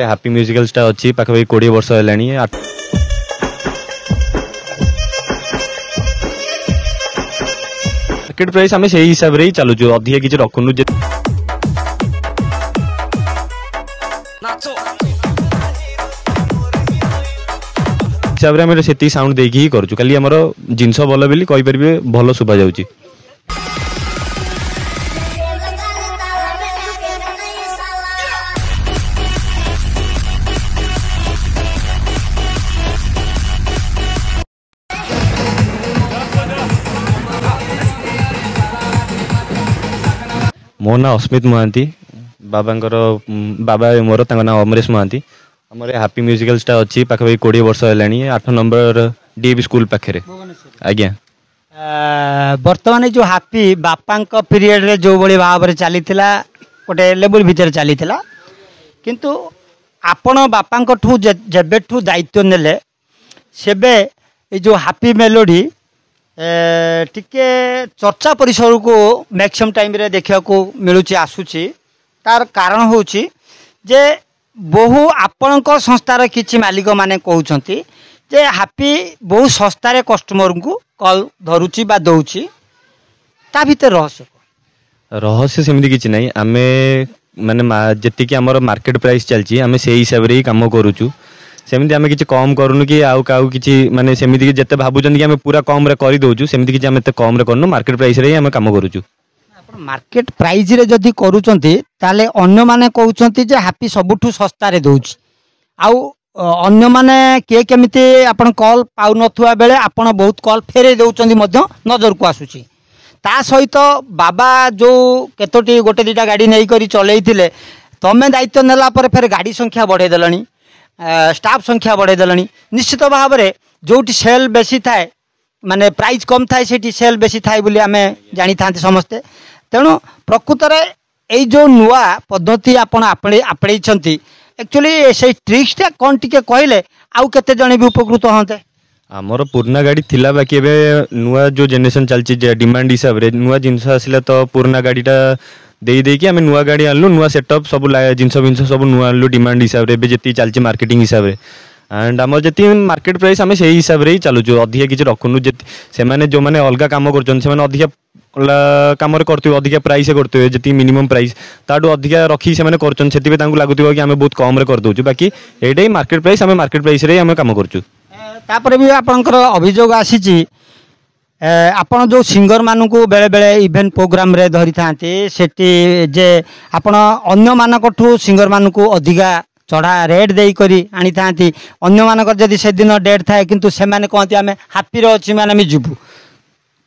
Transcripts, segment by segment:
Happy musicals अच्छी पाखापाखि 20 वर्ष है। मार्केट प्राइस आम से हिसाब से ही चलुचु, अधिक किसी रखुनु हिसाब से साउंड देकी ही करूँ। खाली आमर जिनस भल बोली कहीपर भल शुभा जाऊँगी। मो ना अस्मित महांती, बाबा मोर ना अमरेश महांती। आम हैप्पी म्यूजिकल्स अच्छी पाखापाखि 20 वर्ष है। 8 नंबर डीएवी स्कूल पाखे आज्ञा। बर्तमान जो हैप्पी बापा पीरियड रे जो बड़ी भाव में चली गोटे लेवल भितर चली किंतु आपण बापा जेबेठू दायित्व नेले सेबे जो हैप्पी मेलोडी टिके चर्चा परिसर को मैक्सिमम टाइम रे देखा मिलूँ आसूची। तार कारण हूँ जे बहु आपण संस्थार किछि मालिक माने कहउछंती जे हैप्पी बहु सस्तार कस्टमर को कॉल धरुची बा दउची। ता भीतर रहस्य सेमती किछि नहीं। आमे माने जति कि हमर मार्केट प्राइस चलची आमे से हिसाब रे ही काम करूछु। सेमती आमे किछि कम करूनु कि आउ काउ किछि माने सेमती कि जते भाबुचन कि आमे पूरा कम रे करि दउछु सेमती किछि आमे ते कम रे करनु। मार्केट प्राइस रे ही आमे काम करूछु। मार्केट प्राइस रे जदि करूचंती ताले अन्य माने कहउचंती जे हैप्पी सबुठू सस्ता रे दउची। आउ अन्य माने के केमिति आपण कॉल पाउ नथुआ बेले आपण बहुत कॉल फेरे दउचंती मध्य नजर को आसुची। ता सहित बाबा जो केतोटी गोटे दुटा गाड़ी नहीं करी चलैथिले तमे दायित्व नेला पर फेर गाड़ी संख्या बढ़े देलनी, स्टाफ संख्या बढ़े देलनी। निश्चित भाव में जोटी सेल बेसी थाए माने प्राइस कम थाए सेठी सेल बेसी थाए बोली आमे जानी थांते समस्ते। तेणु प्रकृत रे एई जो नुआ पद्धति आपण आपणै छंती एक्चुअली से ट्रिक्सटा कोन टिके कहले आउ केते जणे भी उपकृत होते। आमर पुराना गाड़ी थिला बाकी एबे नुआ जो जनरेशन चलची डिमांड हिसाब रे नुआ जिनस आसिला तो पुराना गाड़ीटा दे कि आम नुआ गाड़ी आनलु नुआ सेटअप सब जिनस सब नुआ आनलु डिमांड हिसाब रे जी चलती मार्केटिंग हिसाब रे। एंड आम जी मार्केट प्राइस आम से हिसाब से ही चलुचु, अधिक किसी रखुनु। से जो मैंने अलग कम कर अधिक कम करते अधिक प्राइस करते जी मिनिमम प्राइस ताठू अधिक रखी से कर लगुव कि आम बहुत कम कर दौचु। बाकी ये मार्केट प्राइस आम मार्केट प्राइस रे आम कम करूँ। तापर भी आपनकर अभियोग आसी आपण जो सिंगर मानू बेले बेले इवेंट प्रोग्राम रे धरी थांती सेठी जे आपण अन्य मानकठू सिंगर मानू अधिका चढ़ा रेट दे करी आनी थांती। अन्य मानकर जदि से दिन डेट थाए किंतु से माने कहती आमे हैप्पी रो अछि माने आमे जिबु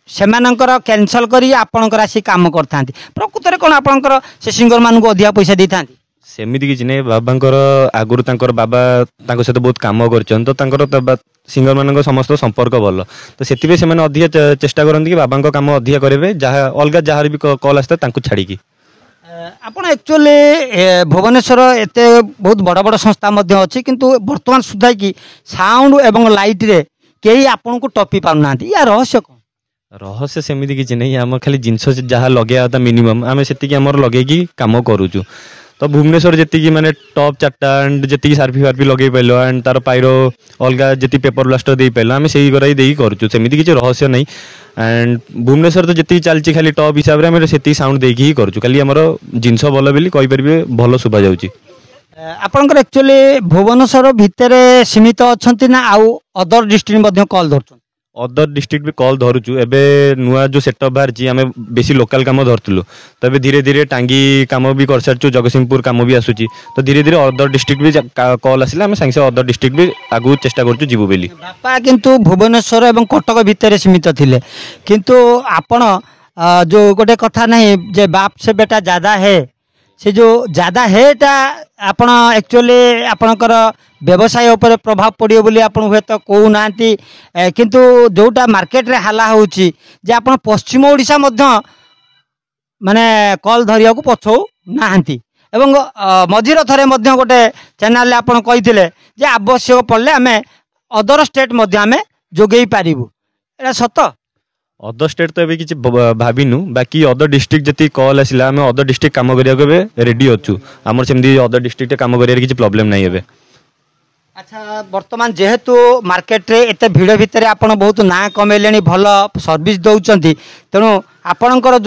से मानकर कैंसल करी आपनकर आसी काम करथांती। प्रकृत रे कोन आपनकर से सिंगर मानू अधिका पैसा दे थांती सेमिति किछि नै। बाबांकर आगुरु तांकर बाबा तांको सहित बहुत काम करछन तो तांकर सिंगर मानक समस्त संपर्क भल तो सेतिबे से माने अधिक चेष्टा करନ୍ତି कि बाबांको काम अधिक करेबे जहा अलगा जहार भी कॉल आस्ता तांको छाड़ी की। आपण एक्चुअली भुवनेश्वर एते बहुत बड़ बड़ संस्था मध्य अछि किंतु वर्तमान सुधा कि साउंड एवं लाइट रे केही आपण को टॉपी पाउना या रहस्य कोन? रहस्य सेमिति किछि नै। हम खाली जिंस जहा लगेया था मिनिमम आमे सेति कि हमर लगे की काम करूछु। तो भुवनेश्वर जी माने टॉप 4टा एंड जी सार्फी फार्फी लगे पाइल एंड तार पाइरो अलग जी पेपर ब्लास्टर दे पाइल आम से गराई दे करूँ। सेमती किसी रहस्य नहीं। एंड भुवनेश्वर तो जी चलती खाली टॉप हिसाब से आम से साउंड देकी ही करूँ। खाली आमर जिनस भल बोली कहीपर भल शुभा जाऊँगी। आपनकर एक्चुअली भुवनेश्वर भितर सीमित अच्छा ना आउ अदर डिस्ट्रिक्ट कॉल धर? अदर डिस्ट्रिक्ट भी कॉल धरुचु। एबे नुआ जो सेटअप बाहर आम बेसी लोकल काम धरतलु तबे धीरे धीरे टांगी काम भी कर सारचु, जगतसिंहपुर काम भी आसुची तो धीरे धीरे अदर डिस्ट्रिक्ट भी कॉल आसिला आम संगे अदर डिस्ट्रिक्ट भी आगु चेष्टा करचु जीवु बेली। बापा किंतु भुवनेश्वर एवं कटक भितर सीमित थिले किंतु आपण जो गोटे कथा नहीं जे बाप से बेटा ज्यादा है से जो ज्यादा है आपण एक्चुअली आपणकर व्यवसाय उपर प्रभाव पड़ो बोली आप हुए तो कहू ना किंतु जोटा मार्केट रे हाला होची जे आपण पश्चिम ओडिशा मध्य माने कॉल धरिया को पछौ नाहंती एवं मझिर थरे मध्य गोटे चैनल रे आपण कहिथिले जे आवश्यक पड़ले आमे अदर स्टेट मध्य आमे जोगेई पारिबु। एटा सत? अदर स्टेट तो एबे किछि भाबिनु बाकी अदर डिस्ट्रिक्ट जति कॉल आसिला आम अदर डिस्ट्रिक्ट काम करिया रेडी अच्छु आमर सेमती अदर डिस्ट्रिक्ट काम करिया किछि प्रॉब्लम नहीं एबे। अच्छा वर्तमान जेहेतु मार्केट रे एते भिड़ भितर आपण बहुत ना कमेले भल सर्विस दौरान तेणु आपणकर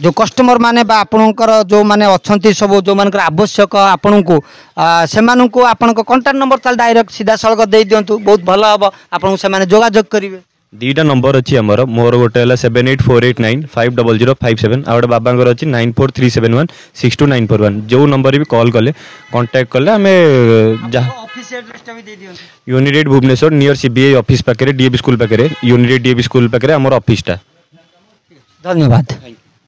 जो कस्टमर माने बा आपणकर जो माने अच्छी सब जो मानकर आवश्यक आपण को सेमानंकु आपणक कांटेक्ट नंबर ताल डायरेक्ट सीधा सड़क दे दियंतु बहुत भल हम आपन से माने जोगाजोग करिवे। दीटा नंबर अच्छी आमर मोर गोटे है 7848950057 आ गोटे बाबांकर अच्छी 9437162941 जो नंबर भी कॉल कले कांटेक्ट कले आम united Bhubaneswar near CBI office पाखे डीएवी स्कूल पाखे यूनिटेड डीएवी स्कूल पाखे आमर ऑफिसटा। धन्यवाद।